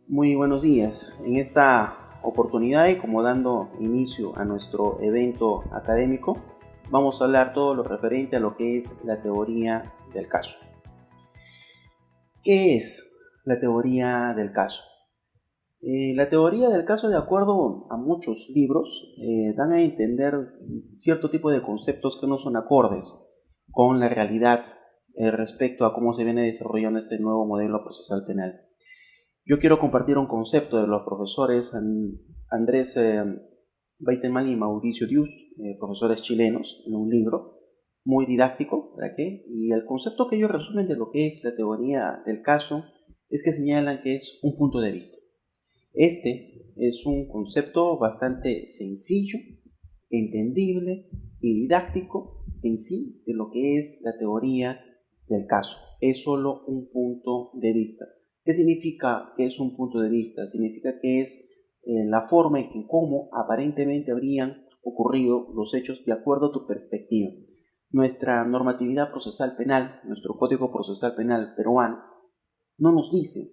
Muy buenos días. En esta oportunidad y como dando inicio a nuestro evento académico, vamos a hablar todo lo referente a lo que es la teoría del caso. ¿Qué es la teoría del caso? La teoría del caso, de acuerdo a muchos libros, dan a entender cierto tipo de conceptos que no son acordes con la realidad respecto a cómo se viene desarrollando este nuevo modelo procesal penal. Yo quiero compartir un concepto de los profesores Andrés Beiteman y Mauricio Dius, profesores chilenos, en un libro muy didáctico, ¿verdad qué? Y el concepto que ellos resumen de lo que es la teoría del caso es que señalan que es un punto de vista. Este es un concepto bastante sencillo, entendible y didáctico en sí de lo que es la teoría del caso. Es solo un punto de vista. ¿Qué significa que es un punto de vista? Significa que es la forma en cómo aparentemente habrían ocurrido los hechos de acuerdo a tu perspectiva. Nuestra normatividad procesal penal, nuestro Código Procesal Penal peruano, no nos dice,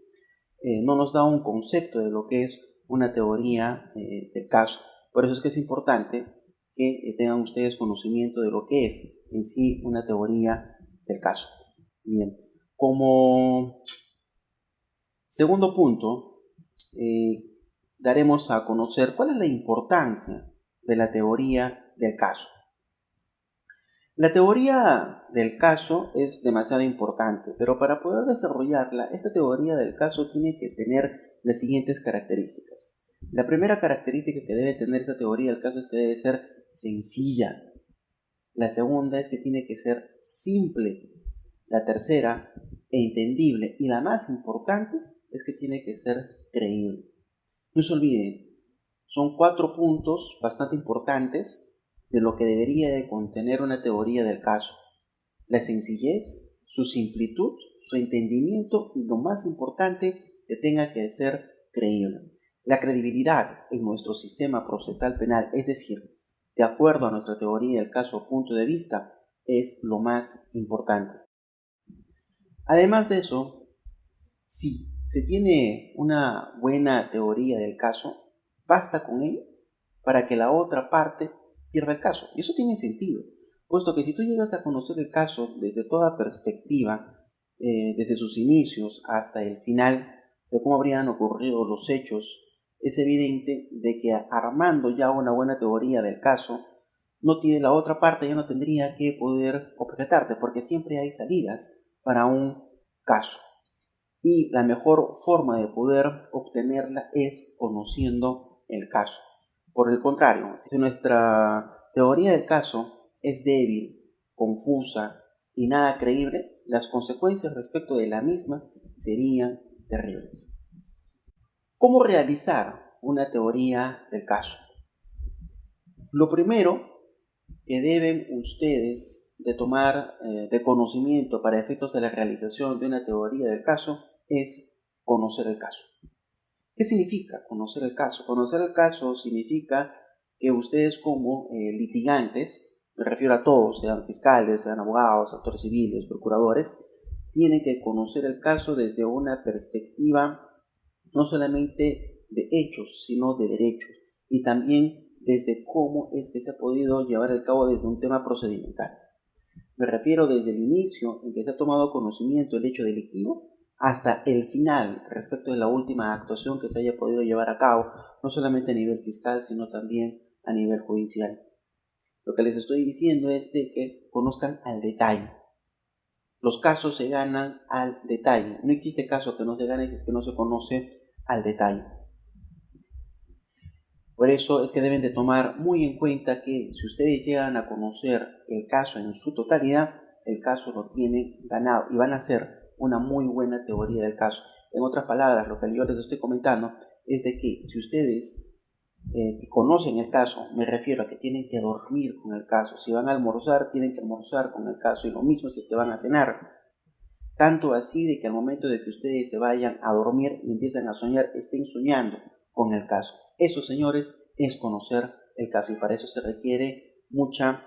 no nos da un concepto de lo que es una teoría del caso. Por eso es que es importante que tengan ustedes conocimiento de lo que es en sí una teoría del caso. Bien, como segundo punto, daremos a conocer cuál es la importancia de la teoría del caso. La teoría del caso es demasiado importante, pero para poder desarrollarla, esta teoría del caso tiene que tener las siguientes características. La primera característica que debe tener esta teoría del caso es que debe ser sencilla. La segunda es que tiene que ser simple. La tercera, entendible. Y la más importante es que tiene que ser creíble. No se olviden, son 4 puntos bastante importantes de lo que debería de contener una teoría del caso: la sencillez, su simplitud, su entendimiento y lo más importante, que tenga que ser creíble. La credibilidad en nuestro sistema procesal penal, es decir, de acuerdo a nuestra teoría del caso o punto de vista, es lo más importante. Además de eso, si se tiene una buena teoría del caso, basta con ello para que la otra parte pierda el caso. Y eso tiene sentido, puesto que si tú llegas a conocer el caso desde toda perspectiva, desde sus inicios hasta el final, de cómo habrían ocurrido los hechos, es evidente de que armando ya una buena teoría del caso, no tiene la otra parte, ya no tendría que poder objetarte, porque siempre hay salidas para un caso. Y la mejor forma de poder obtenerla es conociendo el caso. Por el contrario, si nuestra teoría del caso es débil, confusa y nada creíble, las consecuencias respecto de la misma serían terribles. ¿Cómo realizar una teoría del caso? Lo primero que deben ustedes de tomar de conocimiento para efectos de la realización de una teoría del caso es conocer el caso. ¿Qué significa conocer el caso? Conocer el caso significa que ustedes como litigantes, me refiero a todos, sean fiscales, sean abogados, actores civiles, procuradores, tienen que conocer el caso desde una perspectiva no solamente de hechos, sino de derechos, y también desde cómo es que se ha podido llevar a cabo desde un tema procedimental. Me refiero desde el inicio en que se ha tomado conocimiento del hecho delictivo hasta el final respecto de la última actuación que se haya podido llevar a cabo, no solamente a nivel fiscal, sino también a nivel judicial. Lo que les estoy diciendo es de que conozcan al detalle. Los casos se ganan al detalle. No existe caso que no se gane si es que no se conoce al detalle. Por eso es que deben de tomar muy en cuenta que si ustedes llegan a conocer el caso en su totalidad, el caso lo tienen ganado y van a hacer una muy buena teoría del caso. En otras palabras, lo que yo les estoy comentando es de que si ustedes conocen el caso, me refiero a que tienen que dormir con el caso. Si van a almorzar, tienen que almorzar con el caso, y lo mismo si es que van a cenar. Tanto así de que al momento de que ustedes se vayan a dormir y empiezan a soñar, estén soñando con el caso. Eso, señores, es conocer el caso, y para eso se requiere mucha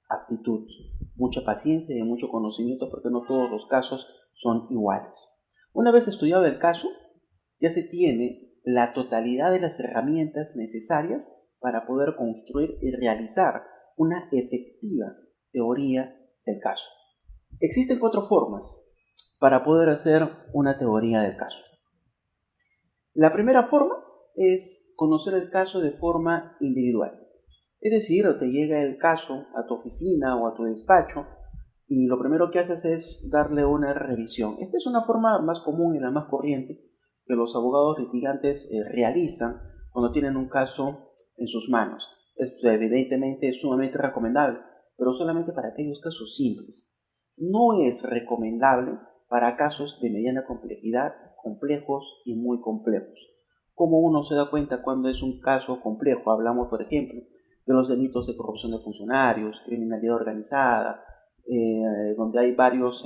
actitud, mucha paciencia y mucho conocimiento, porque no todos los casos son iguales. Una vez estudiado el caso, ya se tiene la totalidad de las herramientas necesarias para poder construir y realizar una efectiva teoría del caso. Existen 4 formas para poder hacer una teoría del caso. La primera forma es conocer el caso de forma individual. Es decir, te llega el caso a tu oficina o a tu despacho y lo primero que haces es darle una revisión. Esta es una forma más común y la más corriente que los abogados litigantes realizan cuando tienen un caso en sus manos. Evidentemente es sumamente recomendable, pero solamente para aquellos casos simples. No es recomendable para casos de mediana complejidad, complejos y muy complejos. ¿Cómo uno se da cuenta cuando es un caso complejo? Hablamos, por ejemplo, de los delitos de corrupción de funcionarios, criminalidad organizada, donde hay varios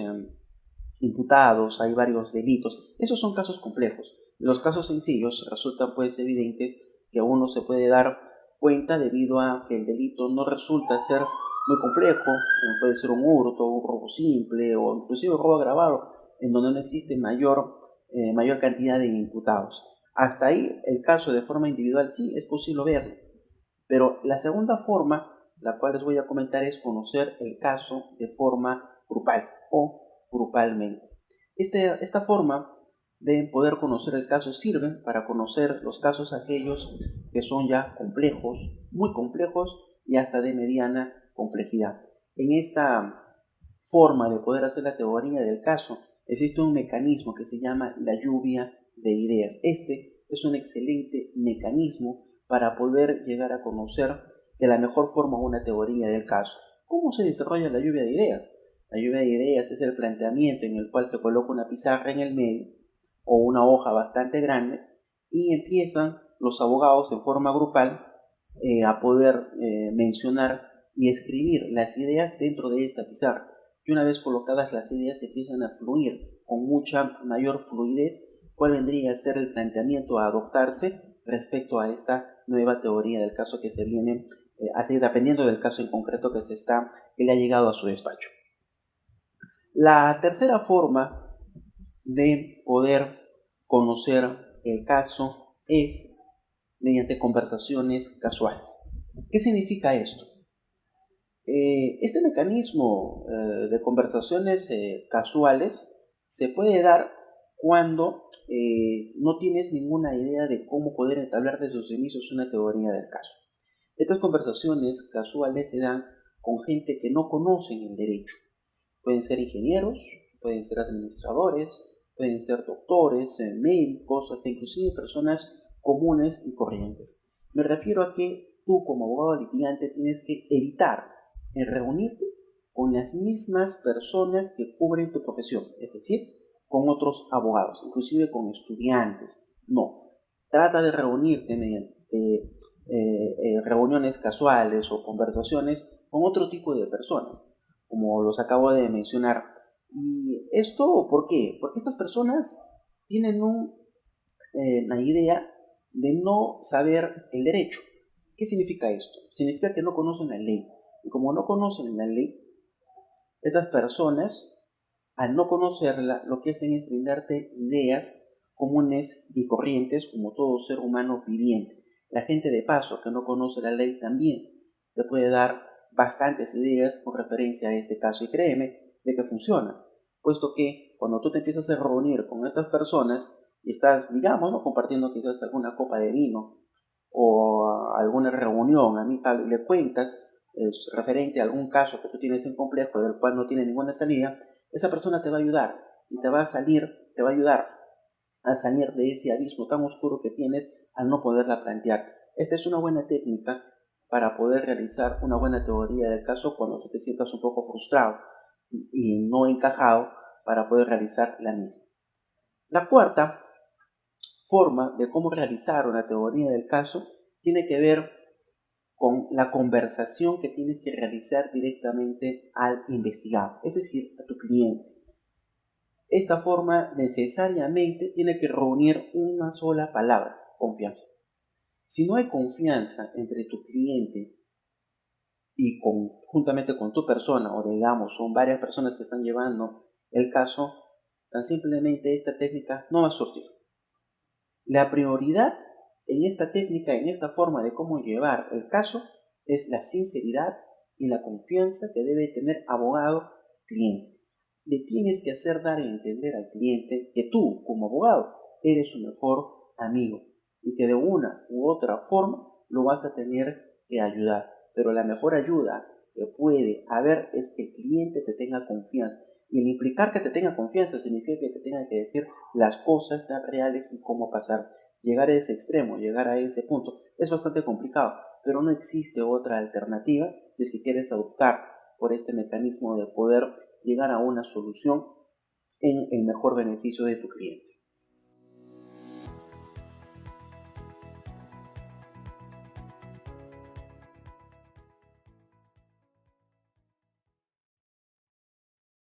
imputados, hay varios delitos. Esos son casos complejos. Los casos sencillos resultan pues evidentes que uno se puede dar cuenta debido a que el delito no resulta ser muy complejo, puede ser un hurto, un robo simple o inclusive un robo agravado, en donde no existe mayor cantidad de imputados. Hasta ahí el caso de forma individual sí es posible verlo, pero la segunda forma, la cual les voy a comentar, es conocer el caso de forma grupal o grupalmente. Esta forma de poder conocer el caso sirve para conocer los casos aquellos que son ya complejos, muy complejos y hasta de mediana complejidad. En esta forma de poder hacer la teoría del caso existe un mecanismo que se llama la lluvia de ideas. Este es un excelente mecanismo para poder llegar a conocer de la mejor forma una teoría del caso. ¿Cómo se desarrolla la lluvia de ideas? La lluvia de ideas es el planteamiento en el cual se coloca una pizarra en el medio o una hoja bastante grande y empiezan los abogados en forma grupal a poder mencionar y escribir las ideas dentro de esa pizarra. Y una vez colocadas las ideas empiezan a fluir con mucha mayor fluidez cuál vendría a ser el planteamiento a adoptarse respecto a esta nueva teoría del caso que se viene, así dependiendo del caso en concreto que le ha llegado a su despacho. La tercera forma de poder conocer el caso es mediante conversaciones casuales. ¿Qué significa esto? Este mecanismo de conversaciones casuales se puede dar cuando no tienes ninguna idea de cómo poder entablar desde sus inicios una teoría del caso. Estas conversaciones casuales se dan con gente que no conocen el derecho. Pueden ser ingenieros, pueden ser administradores, pueden ser doctores, médicos, hasta inclusive personas comunes y corrientes. Me refiero a que tú como abogado litigante tienes que evitar reunirte con las mismas personas que cubren tu profesión, es decir, con otros abogados, inclusive con estudiantes. No, trata de reunirte mediante reuniones casuales o conversaciones con otro tipo de personas, como los acabo de mencionar. ¿Y esto por qué? Porque estas personas tienen una idea de no saber el derecho. ¿Qué significa esto? Significa que no conocen la ley. Y como no conocen la ley, estas personas, al no conocerla, lo que hacen es brindarte ideas comunes y corrientes como todo ser humano viviente. La gente de paso que no conoce la ley también te puede dar bastantes ideas con referencia a este caso y créeme de que funciona, puesto que cuando tú te empiezas a reunir con estas personas y estás, digamos, ¿no?, compartiendo quizás alguna copa de vino o alguna reunión amical y le cuentas referente a algún caso que tú tienes en complejo del cual no tiene ninguna salida, esa persona te va a ayudar y te va a ayudar a salir de ese abismo tan oscuro que tienes al no poderla plantear. Esta es una buena técnica para poder realizar una buena teoría del caso cuando tú te sientas un poco frustrado y no encajado para poder realizar la misma. La cuarta forma de cómo realizar una teoría del caso tiene que ver con la conversación que tienes que realizar directamente al investigado, es decir, a tu cliente. Esta forma necesariamente tiene que reunir una sola palabra: confianza. Si no hay confianza entre tu cliente y juntamente con tu persona, o digamos son varias personas que están llevando el caso, tan simplemente esta técnica no va a surtir. La prioridad en esta técnica, en esta forma de cómo llevar el caso, es la sinceridad y la confianza que debe tener abogado-cliente. Le tienes que hacer dar a entender al cliente que tú, como abogado, eres su mejor amigo y que de una u otra forma lo vas a tener que ayudar. Pero la mejor ayuda que puede haber es que el cliente te tenga confianza. Y el implicar que te tenga confianza significa que te tenga que decir las cosas tan reales y cómo pasar. Llegar a ese extremo, llegar a ese punto, es bastante complicado, pero no existe otra alternativa si es que quieres adoptar por este mecanismo de poder llegar a una solución en el mejor beneficio de tu cliente.